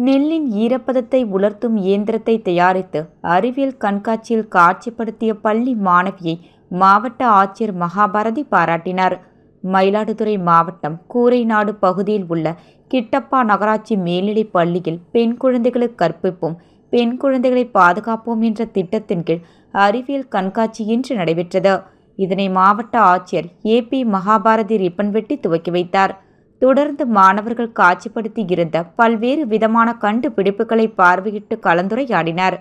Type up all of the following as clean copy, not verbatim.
நெல்லின் ஈரப்பதத்தை உலர்த்தும் இயந்திரத்தை தயாரித்து அறிவியல் கண்காட்சியில் காட்சிப்படுத்திய பள்ளி மாணவியை மாவட்ட ஆட்சியர் மகாபாரதி பாராட்டினார். மயிலாடுதுறை மாவட்டம் கூரைநாடு பகுதியில் உள்ள கிட்டப்பா நகராட்சி மேல்நிலைப் பள்ளியில் பெண் குழந்தைகளுக்கு கற்பிப்போம், பெண் குழந்தைகளை பாதுகாப்போம் என்ற திட்டத்தின் கீழ் அறிவியல் கண்காட்சி இன்று நடைபெற்றது. இதனை மாவட்ட ஆட்சியர் ஏ.பி. மகாபாரதி ரிப்பன் வெட்டி துவக்கி வைத்தார். தொடர்ந்து மாணவர்கள் காட்சிப்படுத்தி இருந்த பல்வேறு விதமான கண்டுபிடிப்புகளை பார்வையிட்டு கலந்துரையாடினார்.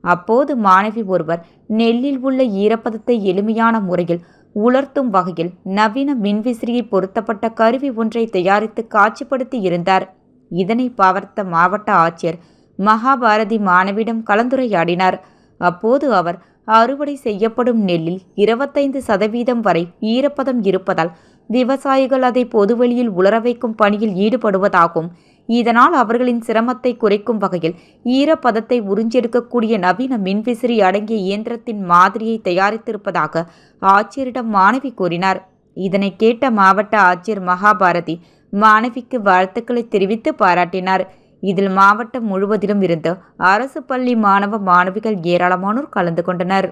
அப்போது மாணவி ஒருவர் நெல்லில் உள்ள ஈரப்பதத்தை எளிமையான முறையில் உலர்த்தும் வகையில் நவீன மின்விசிறியை பொருத்தப்பட்ட கருவி ஒன்றை தயாரித்து காட்சிப்படுத்தி இருந்தார். இதனை பார்த்த மாவட்ட ஆட்சியர் மகாபாரதி மாணவியிடம் கலந்துரையாடினார். அப்போது அவர் அறுவடை செய்யப்படும் நெல்லில் 25% வரை ஈரப்பதம் இருப்பதால் விவசாயிகள் அதை பொதுவெளியில் உலர வைக்கும் பணியில் ஈடுபடுவதாகவும், இதனால் அவர்களின் சிரமத்தை குறைக்கும் வகையில் ஈரப்பதத்தை உறிஞ்செடுக்கக்கூடிய நவீன மின்விசிறி அடங்கிய இயந்திரத்தின் மாதிரியை தயாரித்திருப்பதாக ஆட்சியரிடம் மாணவி கூறினார். இதனை கேட்ட மாவட்ட ஆட்சியர் மகாபாரதி மாணவிக்கு வாழ்த்துக்களை தெரிவித்து பாராட்டினார். இதில் மாவட்டம் முழுவதிலும் இருந்து அரசு பள்ளி மாணவ மாணவிகள் ஏராளமானோர் கலந்து கொண்டனர்.